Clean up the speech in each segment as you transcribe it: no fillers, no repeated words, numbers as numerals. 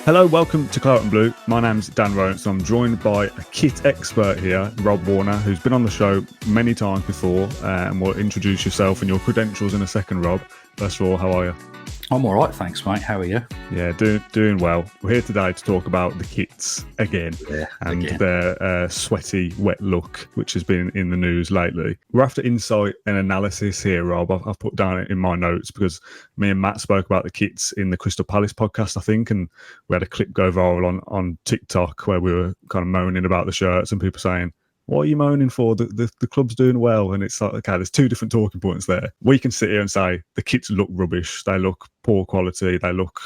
Hello, welcome to Claret and Blue. My name's Dan Rowlands and I'm joined by a kit expert here, Rob Warner, who's been on the show many times before, and will introduce yourself and your credentials in a second, Rob. First of all, how are you? I'm all right, thanks, mate. How are you? Yeah, doing well. We're here today to talk about the kits again their sweaty, wet look, which has been in the news lately. We're after insight and analysis here, Rob. I've put down it in my notes because me and Matt spoke about the kits in the Crystal Palace podcast, I think, and we had a clip go viral on TikTok where we were kind of moaning about the shirts and people saying, what are you moaning for? The club's doing well. And it's like, okay, there's two different talking points there. We can sit here and say the kits look rubbish. They look poor quality. They look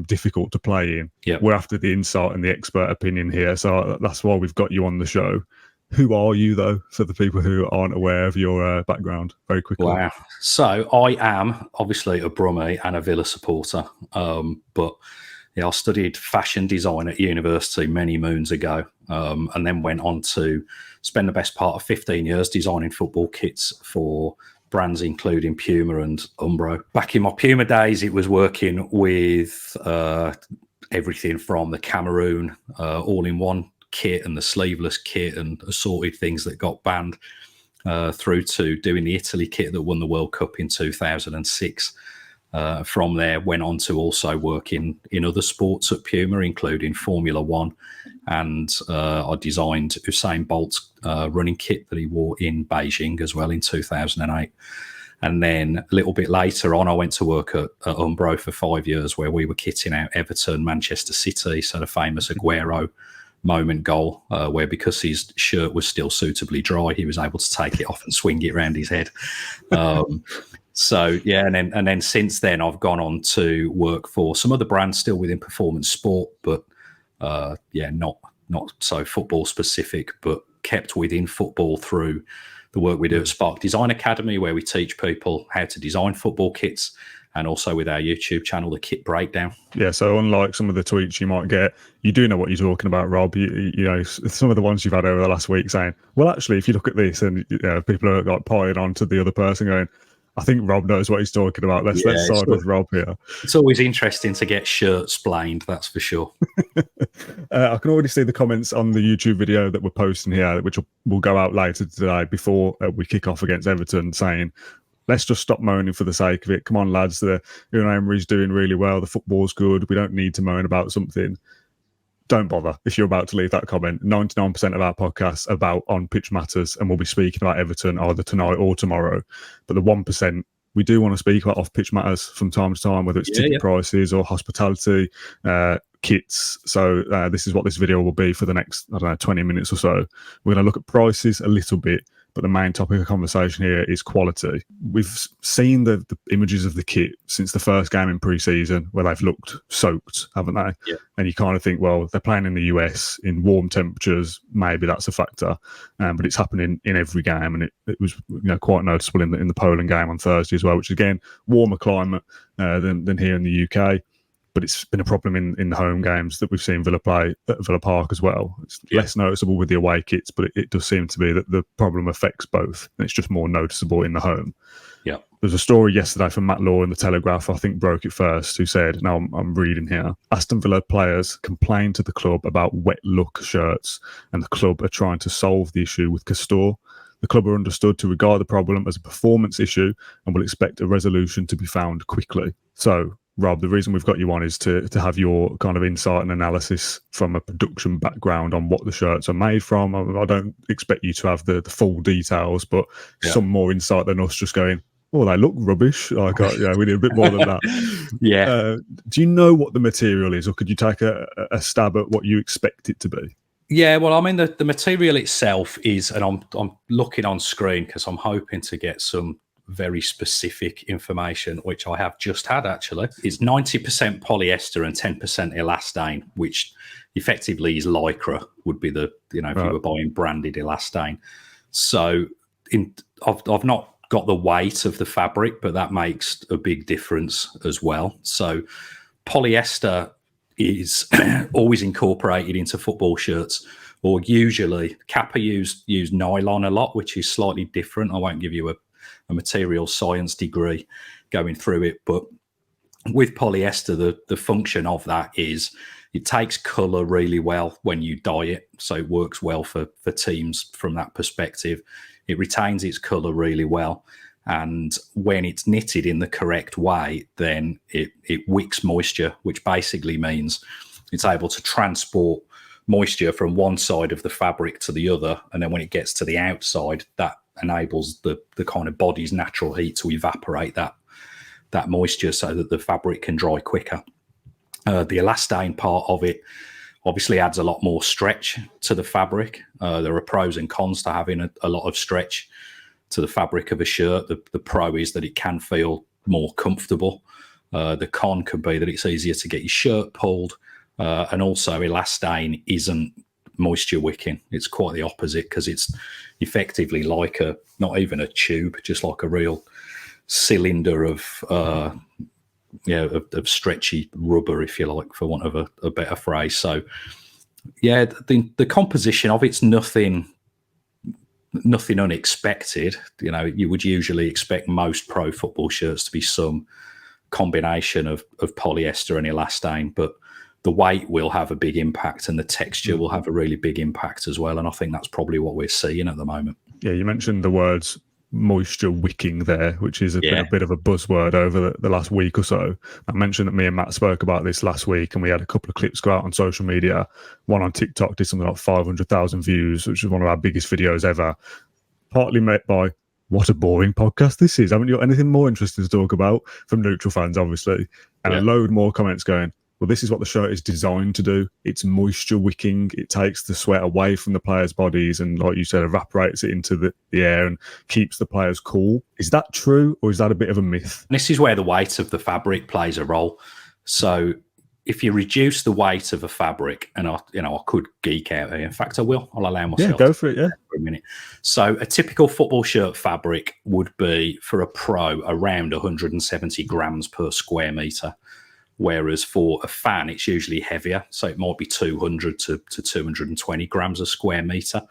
difficult to play in. Yep. We're after the insight and the expert opinion here. So that's why we've got you on the show. Who are you, though, for the people who aren't aware of your background? Very quickly. Wow. So I am obviously a Brummie and a Villa supporter. But yeah, I studied fashion design at university many moons ago, and then went on to spend the best part of 15 years designing football kits for brands including Puma and Umbro. Back in my Puma days, it was working with everything from the Cameroon all-in-one kit and the sleeveless kit and assorted things that got banned, through to doing the Italy kit that won the World Cup in 2006. From there, went on to also work in other sports at Puma, including Formula One, and I designed Usain Bolt's running kit that he wore in Beijing as well in 2008. And then a little bit later on, I went to work at Umbro for 5 years, where we were kitting out Everton, Manchester City, so the famous Aguero moment goal, where because his shirt was still suitably dry, he was able to take it off and swing it around his head. So yeah, and then since then I've gone on to work for some other brands still within performance sport, but not so football specific, but kept within football through the work we do at Spark Design Academy, where we teach people how to design football kits, and also with our YouTube channel, the Kit Breakdown. Yeah, so unlike some of the tweets you might get, you do know what you're talking about, Rob. You know, some of the ones you've had over the last week saying, well, actually, if you look at this, and people are like piling on to the other person going, I think Rob knows what he's talking about. Let's side with Rob here. It's always interesting to get shirts blamed, that's for sure. I can already see the comments on the YouTube video that we're posting here, which will go out later today before we kick off against Everton, saying, let's just stop moaning for the sake of it. Come on, lads. Unai Emery's doing really well. The football's good. We don't need to moan about something. Don't bother if you're about to leave that comment. 99% of our podcasts are about on-pitch matters, and we'll be speaking about Everton either tonight or tomorrow. But the 1%, we do want to speak about off-pitch matters from time to time, whether it's ticket prices or hospitality, kits. So this is what this video will be for the next, 20 minutes or so. We're going to look at prices a little bit, but the main topic of conversation here is quality. We've seen the images of the kit since the first game in pre-season where they've looked soaked, haven't they? Yeah. And you kind of think, well, they're playing in the US in warm temperatures. Maybe that's a factor. But it's happening in every game. And it was quite noticeable in the Poland game on Thursday as well, which, again, warmer climate than here in the UK. But it's been a problem in the home games that we've seen Villa play at Villa Park as well. It's less noticeable with the away kits, but it does seem to be that the problem affects both. And it's just more noticeable in the home. Yeah. There's a story yesterday from Matt Law in the Telegraph, I think broke it first, who said, now I'm reading here, Aston Villa players complained to the club about wet look shirts, and the club are trying to solve the issue with Castore. The club are understood to regard the problem as a performance issue and will expect a resolution to be found quickly. So, Rob, the reason we've got you on is to have your kind of insight and analysis from a production background on what the shirts are made from. I don't expect you to have the full details, but some more insight than us just going, oh, they look rubbish. We need a bit more than that. Do you know what the material is, or could you take a stab at what you expect it to be? Yeah, well, I mean, the material itself is, and I'm looking on screen because I'm hoping to get some very specific information, which I have just had actually. It's 90% polyester and 10% elastane, which effectively is lycra, would be the, if you were buying branded elastane. So I've not got the weight of the fabric, but that makes a big difference as well. So polyester is always incorporated into football shirts, or usually Kappa use nylon a lot, which is slightly different. I won't give you a material science degree going through it, but with polyester, the function of that is it takes colour really well when you dye it, so it works well for teams from that perspective. It retains its colour really well, and when it's knitted in the correct way, then it wicks moisture, which basically means it's able to transport moisture from one side of the fabric to the other, and then when it gets to the outside, that enables the kind of body's natural heat to evaporate that moisture so that the fabric can dry quicker. The elastane part of it obviously adds a lot more stretch to the fabric. There are pros and cons to having a lot of stretch to the fabric of a shirt. The pro is that it can feel more comfortable. The con could be that it's easier to get your shirt pulled. And also elastane isn't moisture wicking. It's quite the opposite, because it's effectively like not even a tube, just like a real cylinder of stretchy rubber, if you like, for want of a better phrase. So yeah, the composition of it's nothing unexpected. You would usually expect most pro football shirts to be some combination of polyester and elastane, but the weight will have a big impact and the texture will have a really big impact as well. And I think that's probably what we're seeing at the moment. Yeah, you mentioned the words moisture wicking there, which has been a bit of a buzzword over the last week or so. I mentioned that me and Matt spoke about this last week, and we had a couple of clips go out on social media. One on TikTok did something like 500,000 views, which is one of our biggest videos ever, partly met by what a boring podcast this is. Haven't you got anything more interesting to talk about? From neutral fans, obviously. And a load more comments going, well, this is what the shirt is designed to do. It's moisture wicking. It takes the sweat away from the players' bodies and, like you said, evaporates it into the air and keeps the players cool. Is that true, or is that a bit of a myth? This is where the weight of the fabric plays a role. So if you reduce the weight of a fabric, and I could geek out here. In fact, I will. I'll allow myself. Yeah, go for it. Yeah, for a minute. So a typical football shirt fabric would be, for a pro, around 170 grams per square meter. Whereas for a fan, it's usually heavier. So it might be 200 to 220 grams a square meter.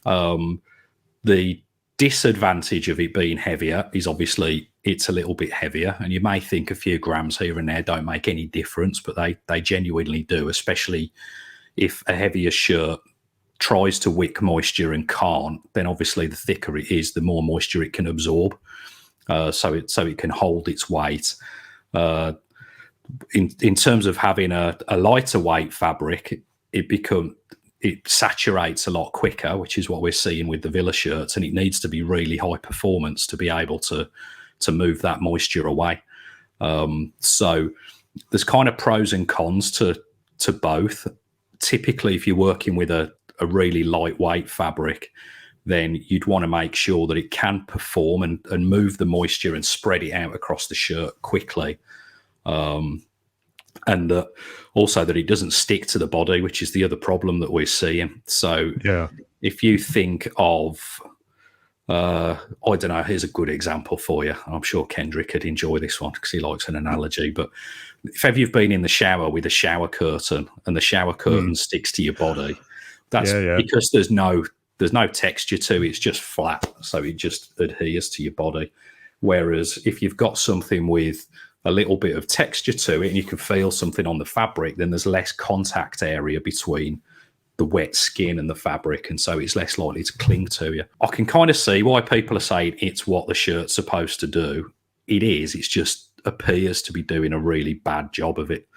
The disadvantage of it being heavier is obviously it's a little bit heavier. And you may think a few grams here and there don't make any difference, but they genuinely do, especially if a heavier shirt tries to wick moisture and can't. Then obviously the thicker it is, the more moisture it can absorb. So it can hold its weight. In terms of having a lighter weight fabric, it saturates a lot quicker, which is what we're seeing with the Villa shirts, and it needs to be really high performance to be able to move that moisture away. So there's kind of pros and cons to both. Typically, if you're working with a really lightweight fabric, then you'd want to make sure that it can perform and move the moisture and spread it out across the shirt quickly. And also that it doesn't stick to the body, which is the other problem that we're seeing. So if you think of, I don't know, here's a good example for you. I'm sure Kendrick could enjoy this one because he likes an analogy. But if ever you've been in the shower with a shower curtain and the shower curtain sticks to your body, that's because there's no texture to it. It's just flat. So it just adheres to your body. Whereas if you've got something with a little bit of texture to it and you can feel something on the fabric, then there's less contact area between the wet skin and the fabric, and so it's less likely to cling to you. I can kind of see why people are saying it's what the shirt's supposed to do. It is. It's just appears to be doing a really bad job of it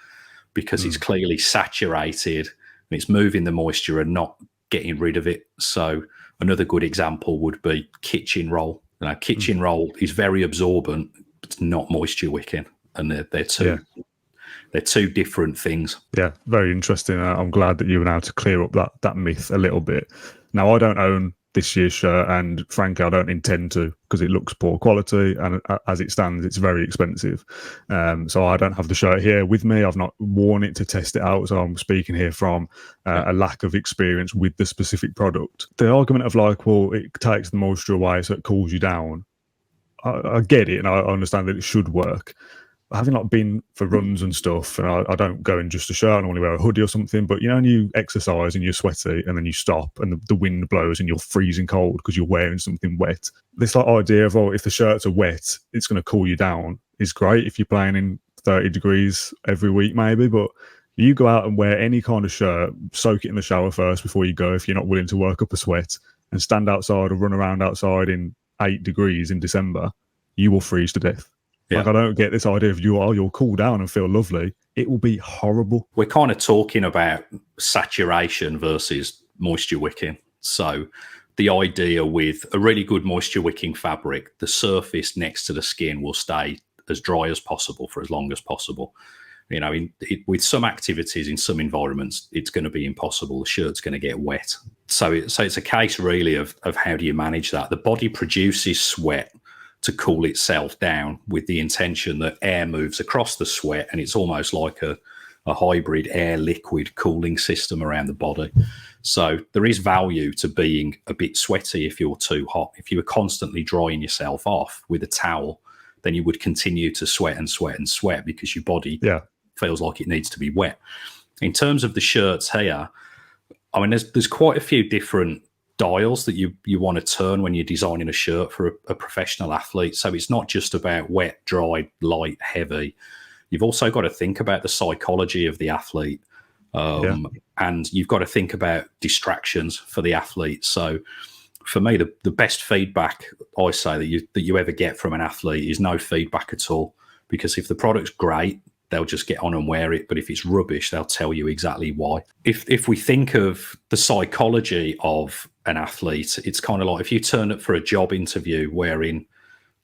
because it's clearly saturated and it's moving the moisture and not getting rid of it. So another good example would be kitchen roll. Kitchen roll is very absorbent, but it's not moisture wicking. And they're two different things. Yeah, very interesting. I'm glad that you were able to clear up that myth a little bit. Now, I don't own this year's shirt, and frankly, I don't intend to because it looks poor quality, and as it stands, it's very expensive. So I don't have the shirt here with me. I've not worn it to test it out, so I'm speaking here from a lack of experience with the specific product. The argument of like, well, it takes the moisture away, so it cools you down. I get it, and I understand that it should work. Having not been for runs and stuff, and I don't go in just a shirt, I normally wear a hoodie or something, but when you exercise and you're sweaty and then you stop and the wind blows and you're freezing cold because you're wearing something wet. This idea of, if the shirts are wet, it's going to cool you down is great if you're playing in 30 degrees every week maybe, but You go out and wear any kind of shirt, soak it in the shower first before you go if you're not willing to work up a sweat, and stand outside or run around outside in 8 degrees in December, you will freeze to death. Yeah. Like, I don't get this idea of you'll cool down and feel lovely. It will be horrible. We're kind of talking about saturation versus moisture wicking. So the idea with a really good moisture wicking fabric, the surface next to the skin will stay as dry as possible for as long as possible. You know, with some activities in some environments, it's going to be impossible. The shirt's going to get wet. So it's a case really of how do you manage that? The body produces sweat to cool itself down with the intention that air moves across the sweat, and it's almost like a hybrid air-liquid cooling system around the body. So there is value to being a bit sweaty if you're too hot. If you were constantly drying yourself off with a towel, then you would continue to sweat and sweat and sweat because your body feels like it needs to be wet. In terms of the shirts here, I mean, there's quite a few different dials that you want to turn when you're designing a shirt for a professional athlete. So it's not just about wet, dry, light, heavy. You've also got to think about the psychology of the athlete. And you've got to think about distractions for the athlete. So for me, the best feedback I say that you ever get from an athlete is no feedback at all. Because if the product's great, they'll just get on and wear it. But if it's rubbish, they'll tell you exactly why. If we think of the psychology of an athlete, it's kind of like if you turn up for a job interview wearing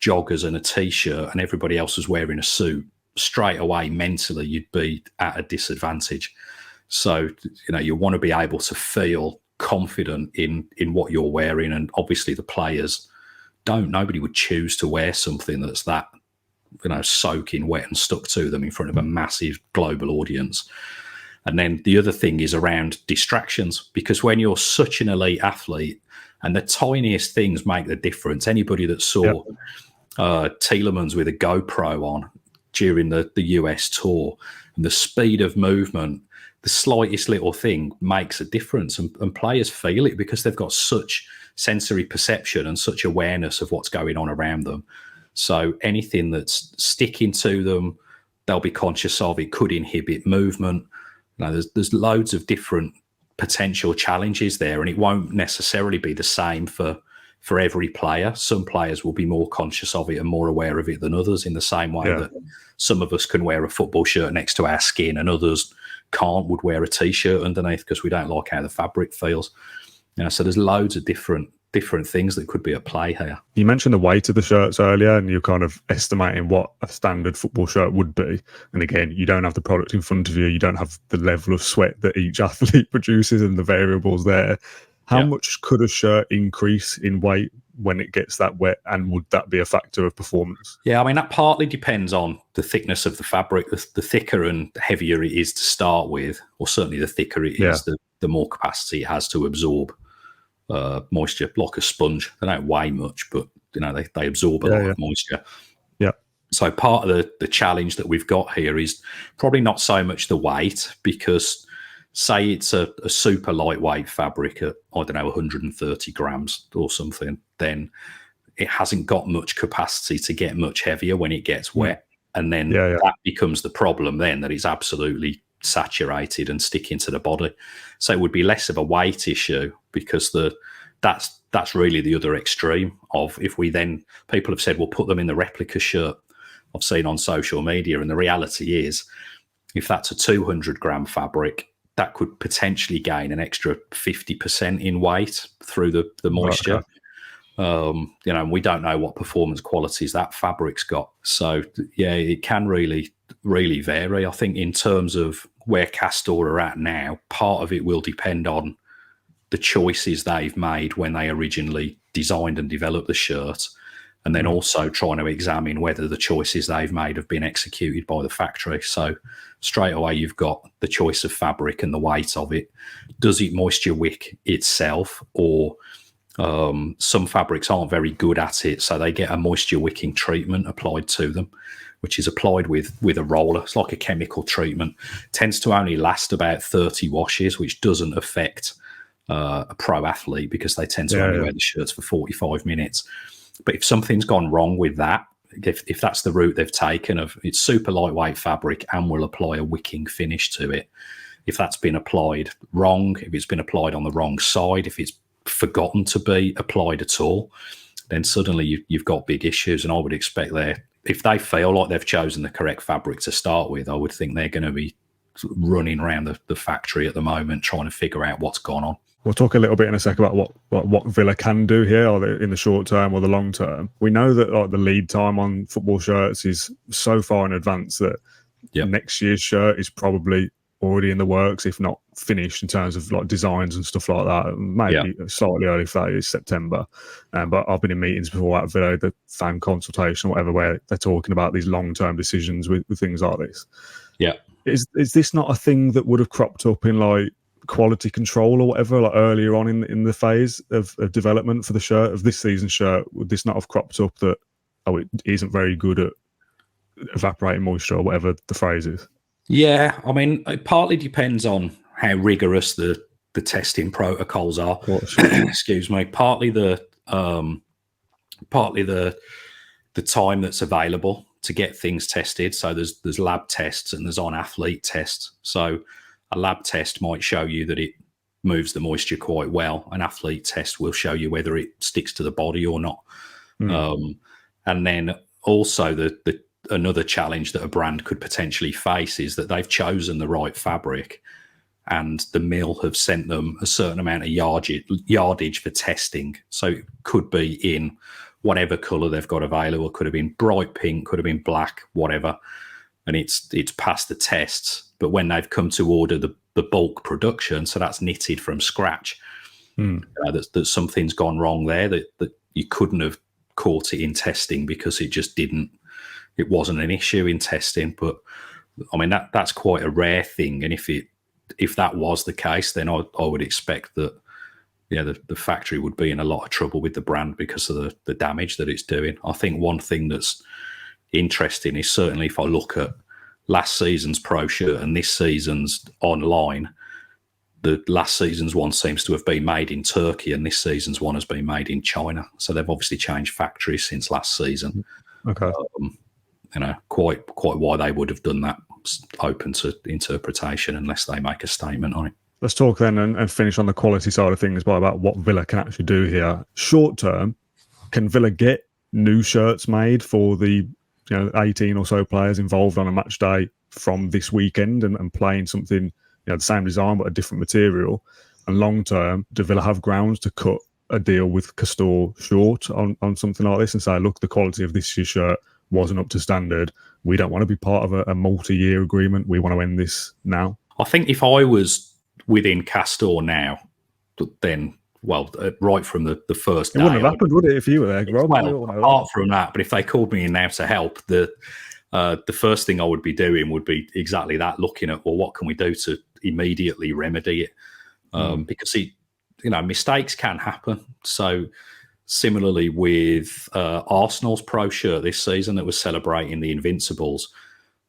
joggers and a T-shirt and everybody else was wearing a suit, straight away mentally you'd be at a disadvantage. So, you know, you want to be able to feel confident in what you're wearing. And obviously the players nobody would choose to wear something that's that, you know, soaking wet and stuck to them in front of a massive global audience. And then the other thing is around distractions, because when you're such an elite athlete and the tiniest things make the difference. Anybody that saw Tielemans with a GoPro on during the US tour, and the speed of movement, the slightest little thing makes a difference, and players feel it because they've got such sensory perception and such awareness of what's going on around them. So anything that's sticking to them, they'll be conscious of. It could inhibit movement. You know, there's loads of different potential challenges there, and it won't necessarily be the same for every player. Some players will be more conscious of it and more aware of it than others, in the same way that some of us can wear a football shirt next to our skin and others would wear a T-shirt underneath because we don't like how the fabric feels. You know, so there's loads of different things that could be at play here. You mentioned the weight of the shirts earlier, and you're kind of estimating what a standard football shirt would be. And again, you don't have the product in front of you. You don't have the level of sweat that each athlete produces and the variables there. How much could a shirt increase in weight when it gets that wet, and would that be a factor of performance? Yeah, I mean, that partly depends on the thickness of the fabric. The thicker and heavier it is to start with, or certainly the thicker it is, the more capacity it has to absorb moisture, like a sponge. They don't weigh much, but you know, they absorb a lot of moisture. Yeah. So part of the challenge that we've got here is probably not so much the weight, because say it's a super lightweight fabric at, I don't know, 130 grams or something, then it hasn't got much capacity to get much heavier when it gets wet. And then that becomes the problem then, that it's absolutely saturated and sticking to the body. So it would be less of a weight issue, because that's really the other extreme of, if we then, people have said, we'll put them in the replica shirt I've seen on social media. And the reality is, if that's a 200 gram fabric, that could potentially gain an extra 50% in weight through the moisture. You know, and we don't know what performance qualities that fabric's got. So yeah, it can really, really vary. I think in terms of where Castore are at now, part of it will depend on the choices they've made when they originally designed and developed the shirt, and then also trying to examine whether the choices they've made have been executed by the factory. So straight away, you've got the choice of fabric and the weight of it. Does it moisture wick itself, or some fabrics aren't very good at it, so they get a moisture wicking treatment applied to them, which is applied with a roller. It's like a chemical treatment. It tends to only last about 30 washes, which doesn't affect a pro athlete, because they tend to only wear the shirts for 45 minutes. But if something's gone wrong with that, if that's the route they've taken of it's super lightweight fabric and we'll apply a wicking finish to it. If that's been applied wrong, if it's been applied on the wrong side, if it's forgotten to be applied at all, then suddenly you've got big issues. And I would expect if they feel like they've chosen the correct fabric to start with, I would think they're going to be running around the factory at the moment trying to figure out what's gone on. We'll talk a little bit in a second about what Villa can do here, or in the short term or the long term. We know that the lead time on football shirts is so far in advance that next year's shirt is probably already in the works, if not finished, in terms of designs and stuff like that. Maybe slightly early for that is September. But I've been in meetings before at Villa, the fan consultation, whatever, where they're talking about these long-term decisions with things like this. Yeah. Is this not a thing that would have cropped up in quality control or whatever, earlier on in the phase of development for the shirt, of this season's shirt? Would this not have cropped up that, it isn't very good at evaporating moisture, or whatever the phrase is? Yeah, I mean, it partly depends on how rigorous the testing protocols are. Excuse me. Partly the time that's available to get things tested. So there's lab tests and there's on-athlete tests. So a lab test might show you that it moves the moisture quite well. An athlete test will show you whether it sticks to the body or not. And then also another challenge that a brand could potentially face is that they've chosen the right fabric and the mill have sent them a certain amount of yardage for testing. So it could be in whatever colour they've got available. It could have been bright pink, could have been black, whatever. And it's passed the tests. But when they've come to order the bulk production, so that's knitted from scratch, that something's gone wrong there, that you couldn't have caught it in testing because it wasn't an issue in testing. But I mean, that's quite a rare thing. And if that was the case, then I would expect that the factory would be in a lot of trouble with the brand because of the damage that it's doing. I think one thing that's interesting is certainly if I look at last season's pro shirt and this season's online, the last season's one seems to have been made in Turkey and this season's one has been made in China. So they've obviously changed factories since last season. Okay. Quite why they would have done that, open to interpretation unless they make a statement on it. Let's talk then and finish on the quality side of things about what Villa can actually do here. Short term, can Villa get new shirts made for the 18 or so players involved on a match day from this weekend and playing something, the same design but a different material? And long term, do Villa have grounds to cut a deal with Castore short on something like this and say, look, the quality of this year's shirt wasn't up to standard. We don't want to be part of a multi-year agreement. We want to end this now. I think if I was within Castore now, then, right from the first day... It wouldn't have happened, would it, if you were there, Rob? Well, apart from that, but if they called me in now to help, the first thing I would be doing would be exactly that, looking at, what can we do to immediately remedy it? Because mistakes can happen. So similarly with Arsenal's pro shirt this season that was celebrating the Invincibles,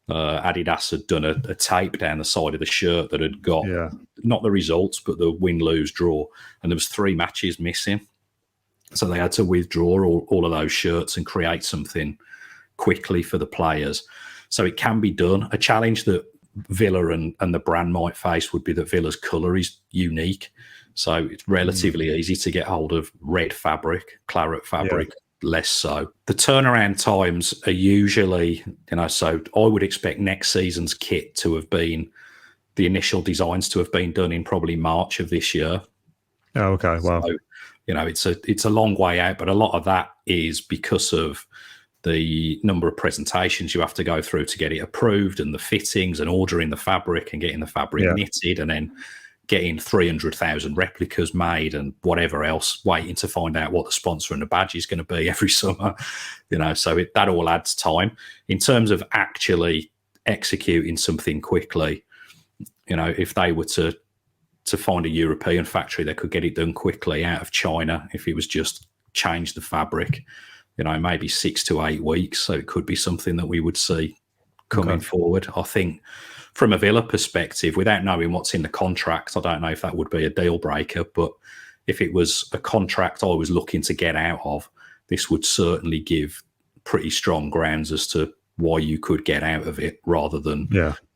Adidas had done a tape down the side of the shirt that had got not the results, but the win, lose, draw. And there was 3 matches missing. So they had to withdraw all of those shirts and create something quickly for the players. So it can be done. A challenge that Villa and the brand might face would be that Villa's colour is unique. So it's relatively easy to get hold of red fabric, claret fabric, less so. The turnaround times are usually, so I would expect next season's kit to have been, the initial designs to have been done in probably March of this year. Oh, okay, wow. So, it's a long way out, but a lot of that is because of the number of presentations you have to go through to get it approved and the fittings and ordering the fabric and getting the fabric knitted and then getting 300,000 replicas made and whatever else, waiting to find out what the sponsor and the badge is going to be every summer, so that all adds time. In terms of actually executing something quickly, if they were to find a European factory that could get it done quickly out of China, if it was just change the fabric, maybe 6 to 8 weeks. So it could be something that we would see coming forward. I think from a Villa perspective, without knowing what's in the contract, I don't know if that would be a deal breaker, but if it was a contract I was looking to get out of, this would certainly give pretty strong grounds as to why you could get out of it, rather than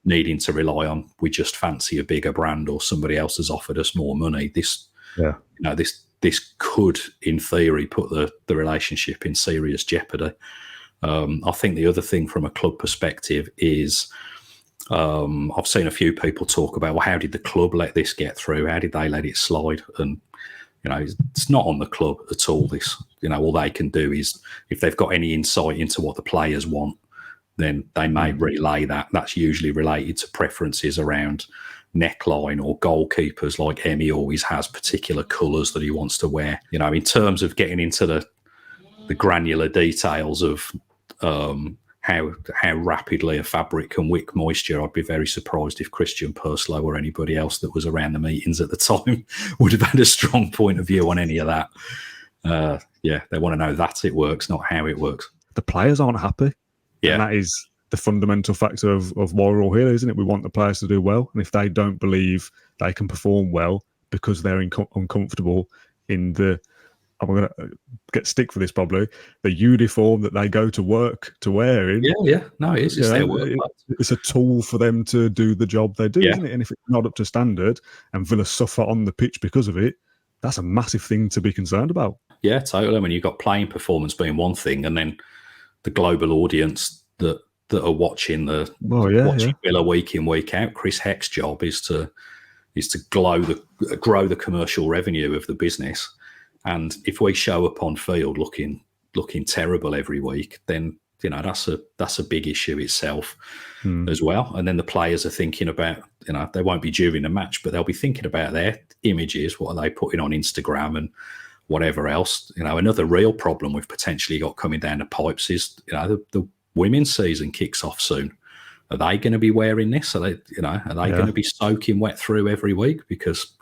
needing to rely on, we just fancy a bigger brand or somebody else has offered us more money. This could, in theory, put the relationship in serious jeopardy. I think the other thing from a club perspective is, I've seen a few people talk about, well, how did the club let this get through? How did they let it slide? And, it's not on the club at all. This, all they can do is, if they've got any insight into what the players want, then they may relay that. That's usually related to preferences around neckline or goalkeepers. Like Emmy always has particular colours that he wants to wear. In terms of getting into the granular details of how rapidly a fabric can wick moisture, I'd be very surprised if Christian Purslow or anybody else that was around the meetings at the time would have had a strong point of view on any of that. They want to know that it works, not how it works. The players aren't happy. Yeah. And that is the fundamental factor of why we're all here, isn't it? We want the players to do well. And if they don't believe they can perform well because they're uncomfortable in I'm going to get stick for this probably, the uniform that they go to work to wear in. Yeah. No, it is. It's their work. It's a tool for them to do the job they do, isn't it? And if it's not up to standard and Villa suffer on the pitch because of it, that's a massive thing to be concerned about. Yeah, totally. I mean, you've got playing performance being one thing, and then the global audience that are watching Villa week in, week out. Chris Heck's job is to grow the commercial revenue of the business. And if we show up on field looking terrible every week, then that's a big issue itself as well. And then the players are thinking about, they won't be during the match, but they'll be thinking about their images. What are they putting on Instagram and whatever else? Another real problem we've potentially got coming down the pipes is, the women's season kicks off soon. Are they going to be wearing this? Are they going to be soaking wet through every week? Because,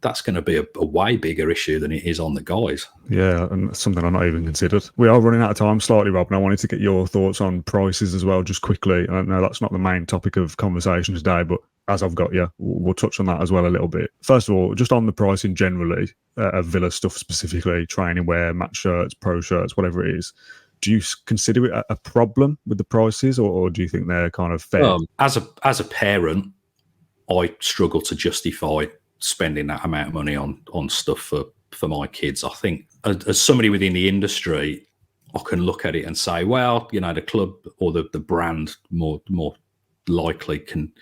that's going to be a way bigger issue than it is on the guys. Yeah, and something I've not even considered. We are running out of time slightly, Rob, and I wanted to get your thoughts on prices as well, just quickly. I know that's not the main topic of conversation today, but as I've got you, we'll touch on that as well a little bit. First of all, just on the pricing generally, of Villa stuff specifically, training wear, match shirts, pro shirts, whatever it is, do you consider it a problem with the prices, or do you think they're kind of fair? As a parent, I struggle to justify spending that amount of money on stuff for my kids. I think as somebody within the industry, I can look at it and say, well, the club or the brand more likely can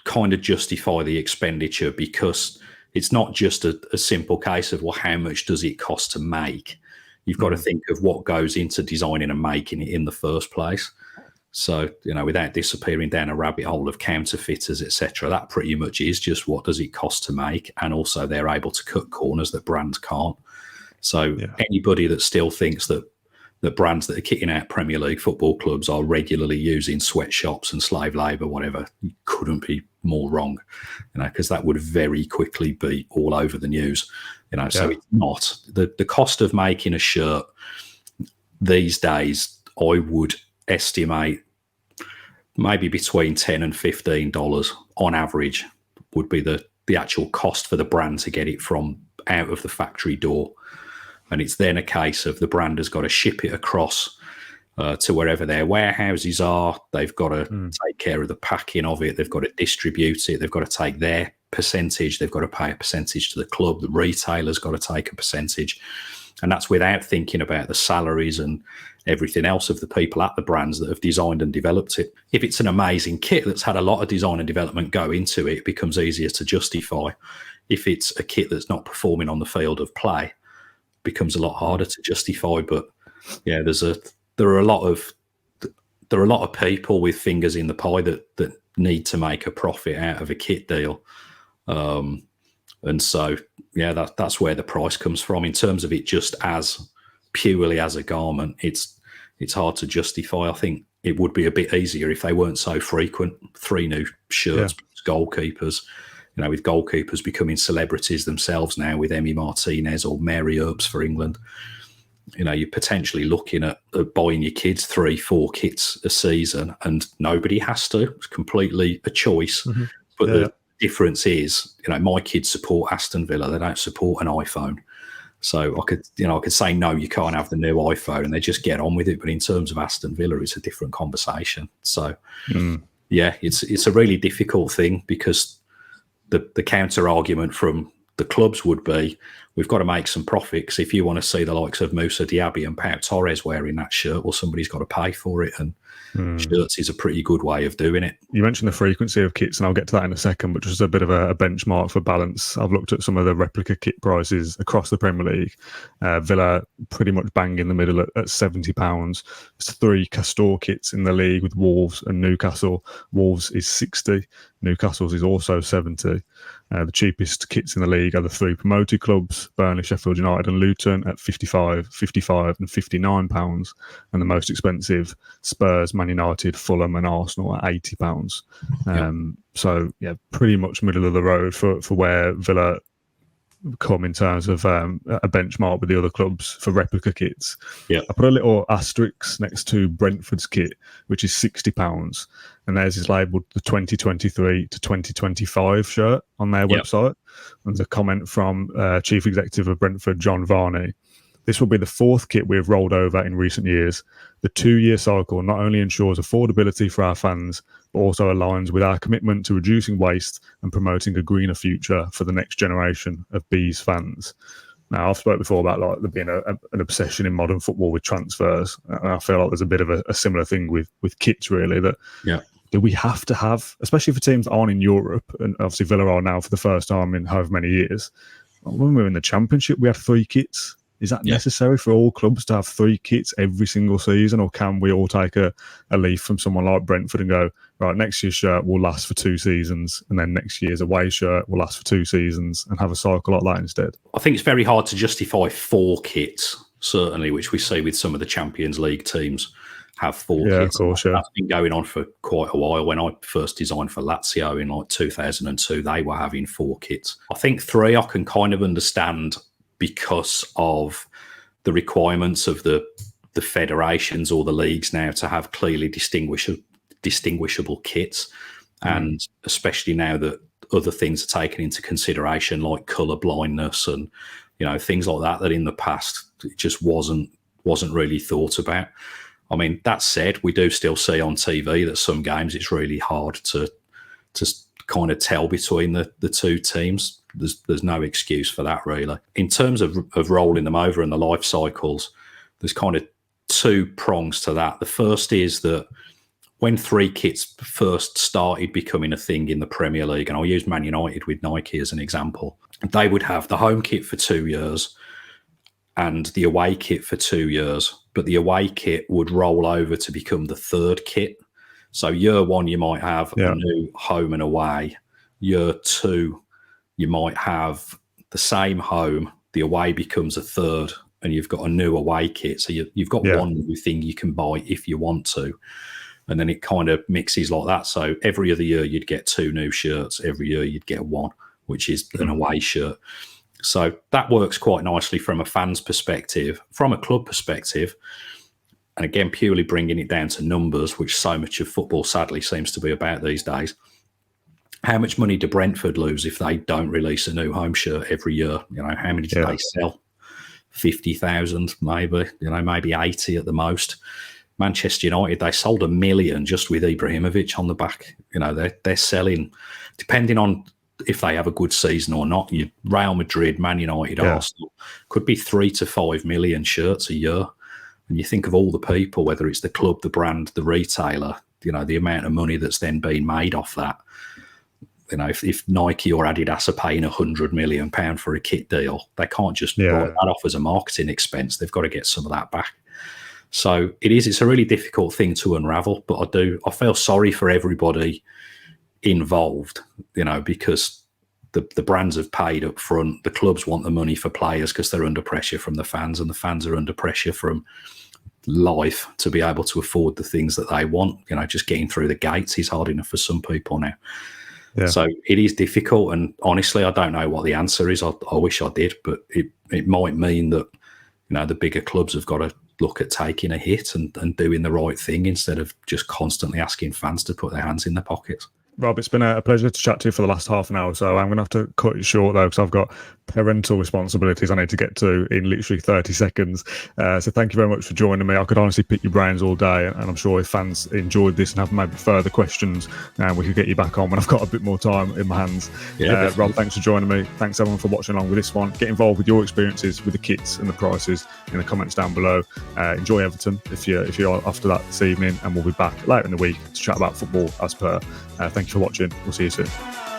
kind of justify the expenditure, because it's not just a simple case of, well, how much does it cost to make? You've got to think of what goes into designing and making it in the first place. So, without disappearing down a rabbit hole of counterfeiters, etc., that pretty much is just what does it cost to make. And also they're able to cut corners that brands can't. So anybody that still thinks that brands that are kicking out Premier League football clubs are regularly using sweatshops and slave labour, whatever, couldn't be more wrong, because that would very quickly be all over the news. So it's not. The cost of making a shirt these days, I would estimate maybe between $10 and $15 on average would be the actual cost for the brand to get it from out of the factory door. And it's then a case of the brand has got to ship it across to wherever their warehouses are. They've got to take care of the packing of it. They've got to distribute it. They've got to take their percentage. They've got to pay a percentage to the club. The retailer's got to take a percentage. And that's without thinking about the salaries and everything else of the people at the brands that have designed and developed it. If it's an amazing kit that's had a lot of design and development go into it, it becomes easier to justify. If it's a kit that's not performing on the field of play, it becomes a lot harder to justify. But yeah, there are a lot of people with fingers in the pie that need to make a profit out of a kit deal. And so, yeah, that's where the price comes from. In terms of it just as purely as a garment, it's hard to justify. I think it would be a bit easier if they weren't so frequent. 3 new shirts, goalkeepers, with goalkeepers becoming celebrities themselves now, with Emmy Martinez or Mary Earps for England. You're potentially looking at buying your kids 3-4 kits a season, and nobody has to. It's completely a choice. Mm-hmm. But the difference is, my kids support Aston Villa. They don't support an iPhone. So I could say, no, you can't have the new iPhone, and they just get on with it. But in terms of Aston Villa, it's a different conversation. So yeah, it's a really difficult thing, because the counter argument from the clubs would be, we've got to make some profit, because if you want to see the likes of Moussa Diaby and Pau Torres wearing that shirt, well, somebody's got to pay for it, and shirts is a pretty good way of doing it. You mentioned the frequency of kits, and I'll get to that in a second, but just a bit of a benchmark for balance. I've looked at some of the replica kit prices across the Premier League. Villa pretty much bang in the middle at £70. There's 3 Castore kits in the league with Wolves and Newcastle. Wolves is 60. Newcastle's is also 70. The cheapest kits in the league are the 3 promoted clubs, Burnley, Sheffield United and Luton, at 55, 55 and £59. And the most expensive, Spurs, Man United, Fulham and Arsenal at £80. So, yeah, pretty much middle of the road for where Villa come in terms of a benchmark with the other clubs for replica kits. Yeah, I put a little asterisk next to Brentford's kit, which is £60, and theirs is labelled the 2023 to 2025 shirt on their website. And there's a comment from Chief Executive of Brentford, John Varney. This will be the 4th kit we have rolled over in recent years. The 2-year cycle not only ensures affordability for our fans, but also aligns with our commitment to reducing waste and promoting a greener future for the next generation of Bees fans. Now, I've spoken before about like there being an obsession in modern football with transfers, and I feel like there's a bit of a similar thing with kits, really, that do we have to have, especially for teams that aren't in Europe, and obviously Villa are now for the first time in however many years. When we were in the Championship, we had 3 kits. Is that necessary for all clubs to have 3 kits every single season, or can we all take a leaf from someone like Brentford and go, right, next year's shirt will last for 2 seasons, and then next year's away shirt will last for 2 seasons, and have a cycle like that instead? I think it's very hard to justify 4 kits, certainly, which we see with some of the Champions League teams have 4 kits. Of course, That's been going on for quite a while. When I first designed for Lazio in like 2002, they were having 4 kits. I think 3 I can kind of understand, because of the requirements of the federations or the leagues now to have clearly distinguishable kits. And especially now that other things are taken into consideration, like colour blindness and, you know, things like that in the past it just wasn't really thought about. I mean, that said, we do still see on TV that some games it's really hard to kind of tell between the 2 teams. There's no excuse for that, really. In terms of rolling them over and the life cycles, there's kind of 2 prongs to that. The first is that when 3 kits first started becoming a thing in the Premier League, and I'll use Man United with Nike as an example, they would have the home kit for 2 years and the away kit for 2 years, but the away kit would roll over to become the 3rd kit. So year 1, you might have a new home and away. Year 2, you might have the same home, the away becomes a 3rd, and you've got a new away kit. So you've got one new thing you can buy if you want to. And then it kind of mixes like that. So every other year you'd get 2 new shirts. Every year you'd get 1, which is an away shirt. So that works quite nicely from a fan's perspective. From a club perspective, and again, purely bringing it down to numbers, which so much of football sadly seems to be about these days, how much money do Brentford lose if they don't release a new home shirt every year? You know, how many do they sell? 50,000, maybe, you know, maybe 80 at the most. Manchester United, they sold 1 million just with Ibrahimovic on the back. You know, they're selling, depending on if they have a good season or not. Real Madrid, Man United, Arsenal, could be 3 to 5 million shirts a year. And you think of all the people, whether it's the club, the brand, the retailer, you know, the amount of money that's then being made off that. You know, if Nike or Adidas are paying £100 million for a kit deal, they can't just write that off as a marketing expense. They've got to get some of that back. So it's a really difficult thing to unravel, but I feel sorry for everybody involved, you know, because the brands have paid up front. The clubs want the money for players because they're under pressure from the fans, and the fans are under pressure from life to be able to afford the things that they want. You know, just getting through the gates is hard enough for some people now. Yeah. So it is difficult, and honestly, I don't know what the answer is. I wish I did, but it might mean that, you know, the bigger clubs have got to look at taking a hit and doing the right thing instead of just constantly asking fans to put their hands in their pockets. Rob, it's been a pleasure to chat to you for the last half an hour or so. I'm going to have to cut it short, though, because I've got parental responsibilities I need to get to in literally 30 seconds. So thank you very much for joining me. I could honestly pick your brains all day, and I'm sure if fans enjoyed this and have maybe further questions, we could get you back on when I've got a bit more time in my hands. Yeah, Rob, thanks for joining me. Thanks, everyone, for watching along with this one. Get involved with your experiences with the kits and the prices in the comments down below. Enjoy Everton if you're after that this evening, and we'll be back later in the week to chat about football as per. Thank you for watching. We'll see you soon.